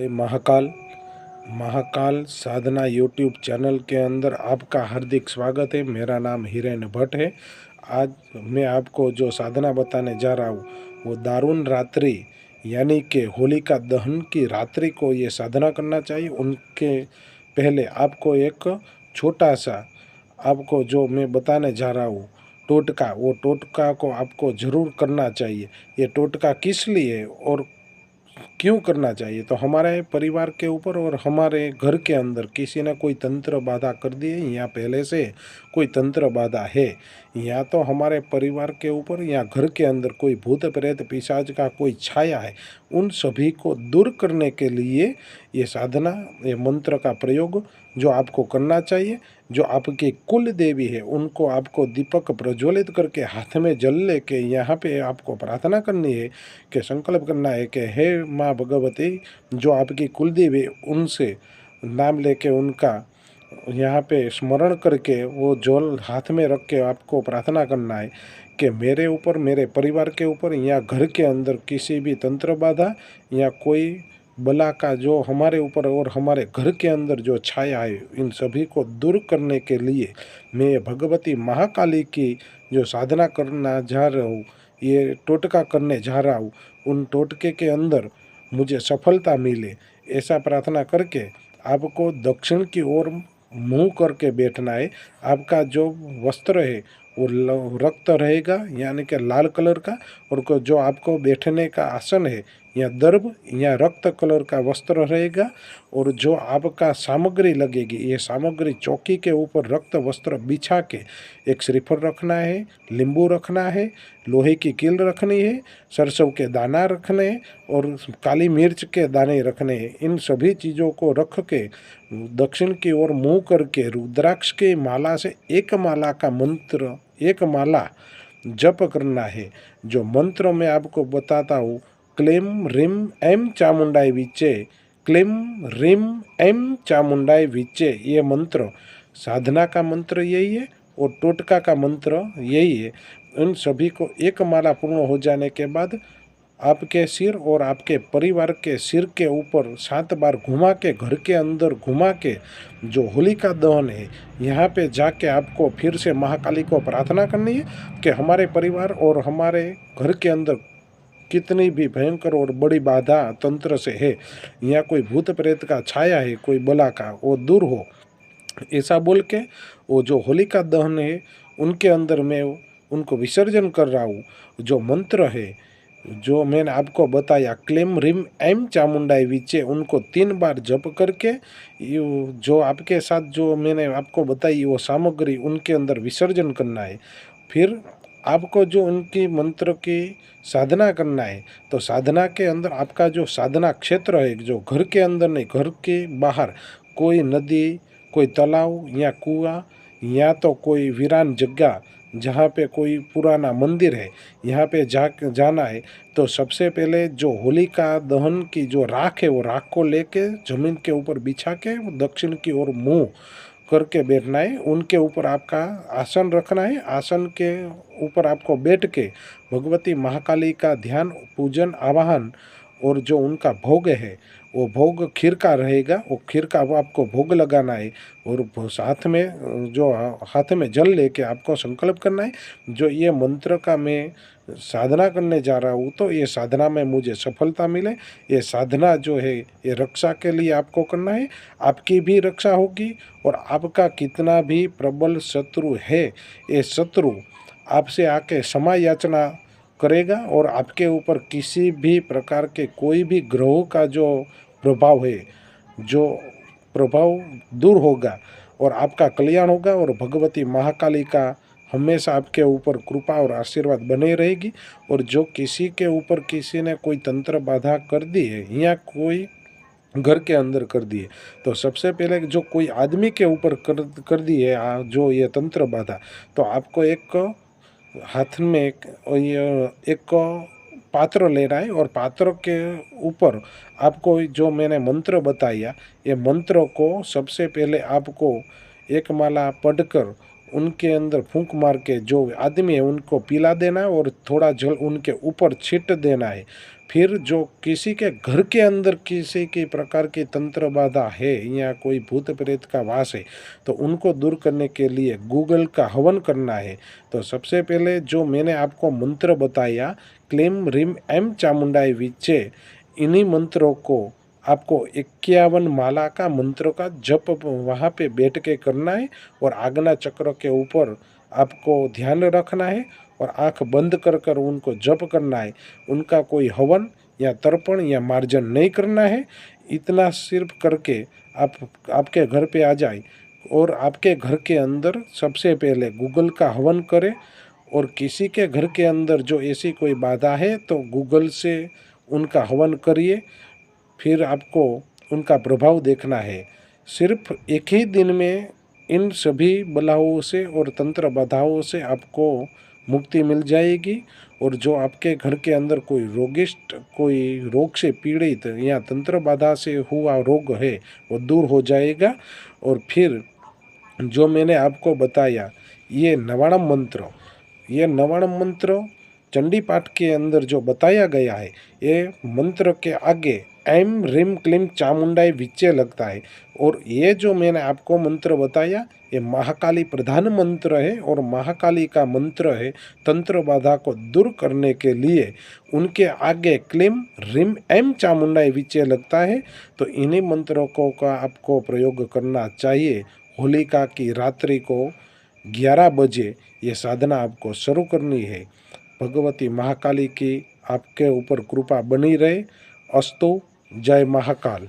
जय महाकाल। महाकाल साधना YouTube channel के अंदर आपका हार्दिक स्वागत है। मेरा नाम हिरेन भट्ट है। आज मैं आपको जो साधना बताने जा रहा हूँ वो दारुण रात्रि यानी कि होलिका दहन की रात्रि को ये साधना करना चाहिए। उनके पहले आपको एक छोटा सा आपको जो मैं बताने जा रहा हूँ टोटका, वो टोटका को आपको ज़रूर करना चाहिए। ये टोटका किस लिए और क्यों करना चाहिए, तो हमारे परिवार के ऊपर और हमारे घर के अंदर किसी ने कोई तंत्र बाधा कर दी है या पहले से कोई तंत्र बाधा है, या तो हमारे परिवार के ऊपर या घर के अंदर कोई भूत प्रेत पिशाच का कोई छाया है, उन सभी को दूर करने के लिए ये साधना, ये मंत्र का प्रयोग जो आपको करना चाहिए। जो आपकी कुल देवी है उनको आपको दीपक प्रज्वलित करके हाथ में जल लेके यहाँ पे आपको प्रार्थना करनी है कि संकल्प करना है कि हे माँ भगवती, जो आपकी कुल देवी उनसे नाम लेके उनका यहाँ पे स्मरण करके वो जल हाथ में रख के आपको प्रार्थना करना है कि मेरे ऊपर, मेरे परिवार के ऊपर या घर के अंदर किसी भी तंत्र बाधा या कोई बला का जो हमारे ऊपर और हमारे घर के अंदर जो छाया है, इन सभी को दूर करने के लिए मैं भगवती महाकाली की जो साधना करना जा रहा हूँ, ये टोटका करने जा रहा हूँ, उन टोटके के अंदर मुझे सफलता मिले ऐसा प्रार्थना करके आपको दक्षिण की ओर मुंह करके बैठना है। आपका जो वस्त्र है वो रक्त रहेगा यानी कि लाल कलर का, और जो आपको बैठने का आसन है या दर्भ या रक्त कलर का वस्त्र रहेगा, और जो आपका सामग्री लगेगी ये सामग्री चौकी के ऊपर रक्त वस्त्र बिछा के एक श्रीफल रखना है, नींबू रखना है, लोहे की कील रखनी है, सरसों के दाना रखने हैं और काली मिर्च के दाने रखने हैं। इन सभी चीज़ों को रख के दक्षिण की ओर मुँह करके रुद्राक्ष की माला से एक माला का मंत्र, एक माला जप करना है। जो मंत्र मैं आपको बताता हूँ, क्लीम रीम ऐम चामुंडाई विचे, क्लीम रीम ऐम चामुंडाई विचे, ये मंत्र साधना का मंत्र यही है और टोटका का मंत्र यही है। इन सभी को एक माला पूर्ण हो जाने के बाद आपके सिर और आपके परिवार के सिर के ऊपर 7 बार घुमा के, घर के अंदर घुमा के जो होलिका दहन है यहाँ पे जाके आपको फिर से महाकाली को प्रार्थना करनी है कि हमारे परिवार और हमारे घर के अंदर कितनी भी भयंकर और बड़ी बाधा तंत्र से है या कोई भूत प्रेत का छाया है, कोई बला का, वो दूर हो। ऐसा बोल के वो जो होलिका दहन है उनके अंदर मैं उनको विसर्जन कर रहा हूँ। जो मंत्र है जो मैंने आपको बताया, क्लेम रिम एम चामुंडाई विचे, उनको 3 बार जप करके जो आपके साथ जो मैंने आपको बताई वो सामग्री उनके अंदर विसर्जन करना है। फिर आपको जो उनकी मंत्र की साधना करना है, तो साधना के अंदर आपका जो साधना क्षेत्र है, जो घर के अंदर नहीं, घर के बाहर कोई नदी, कोई तालाब या कुआं या तो कोई वीरान जगह जहाँ पे कोई पुराना मंदिर है, यहाँ पे जाना है। तो सबसे पहले जो होलिका दहन की जो राख है वो राख को लेके ज़मीन के ऊपर बिछा के दक्षिण की ओर मुँह करके बैठना है। उनके ऊपर आपका आसन रखना है। आसन के ऊपर आपको बैठ के भगवती महाकाली का ध्यान, पूजन, आवाहन और जो उनका भोग है वो भोग खीर का रहेगा, वो खीर का वो आपको भोग लगाना है। और साथ में जो हाथ में जल लेके आपको संकल्प करना है, जो ये मंत्र का मैं साधना करने जा रहा हूँ तो ये साधना में मुझे सफलता मिले। ये साधना जो है ये रक्षा के लिए आपको करना है, आपकी भी रक्षा होगी। और आपका कितना भी प्रबल शत्रु है, ये शत्रु आपसे आके क्षमा याचना करेगा और आपके ऊपर किसी भी प्रकार के कोई भी ग्रहों का जो प्रभाव है, जो प्रभाव दूर होगा और आपका कल्याण होगा। और भगवती महाकाली का हमेशा आपके ऊपर कृपा और आशीर्वाद बने रहेगी। और जो किसी के ऊपर किसी ने कोई तंत्र बाधा कर दी है या कोई घर के अंदर कर दी है, तो सबसे पहले जो कोई आदमी के ऊपर कर दी है जो ये तंत्र बाधा, तो आपको एक हाथ में एक पात्र ले रहा है और पात्र के ऊपर आपको जो मैंने मंत्र बताया, ये मंत्र को सबसे पहले आपको एक माला पढ़कर उनके अंदर फूंक मार के जो आदमी है उनको पिला देना है और थोड़ा जल उनके ऊपर छींट देना है। फिर जो किसी के घर के अंदर किसी की प्रकार की तंत्र बाधा है या कोई भूत प्रेत का वास है तो उनको दूर करने के लिए गूगल का हवन करना है। तो सबसे पहले जो मैंने आपको मंत्र बताया, क्लीम रीम एम चामुंडाई विचे, इन्हीं मंत्रों को आपको 51 माला का मंत्रों का जप वहाँ पे बैठ के करना है और आज्ञा चक्र के ऊपर आपको ध्यान रखना है और आंख बंद कर कर उनको जप करना है। उनका कोई हवन या तर्पण या मार्जन नहीं करना है। इतना सिर्फ करके आप आपके घर पे आ जाए और आपके घर के अंदर सबसे पहले गूगल का हवन करें। और किसी के घर के अंदर जो ऐसी कोई बाधा है तो गूगल से उनका हवन करिए, फिर आपको उनका प्रभाव देखना है। सिर्फ एक ही दिन में इन सभी बलाओं से और तंत्र बाधाओं से आपको मुक्ति मिल जाएगी। और जो आपके घर के अंदर कोई रोगिष्ट, कोई रोग से पीड़ित या तंत्र बाधा से हुआ रोग है वो दूर हो जाएगा। और फिर जो मैंने आपको बताया ये नवाणम मंत्र चंडी पाठ के अंदर जो बताया गया है, ये मंत्र के आगे ऐम रीम क्लीम चामुंडाई विचे लगता है। और ये जो मैंने आपको मंत्र बताया ये महाकाली प्रधान मंत्र है और महाकाली का मंत्र है तंत्र बाधा को दूर करने के लिए। उनके आगे क्लीम रिम एम चामुंडाई विचे लगता है। तो इन्हीं मंत्रों को का आपको प्रयोग करना चाहिए। होलिका की रात्रि को 11 बजे ये साधना आपको शुरू करनी है। भगवती महाकाली की आपके ऊपर कृपा बनी रहे। अस्तु। जय महाकाल।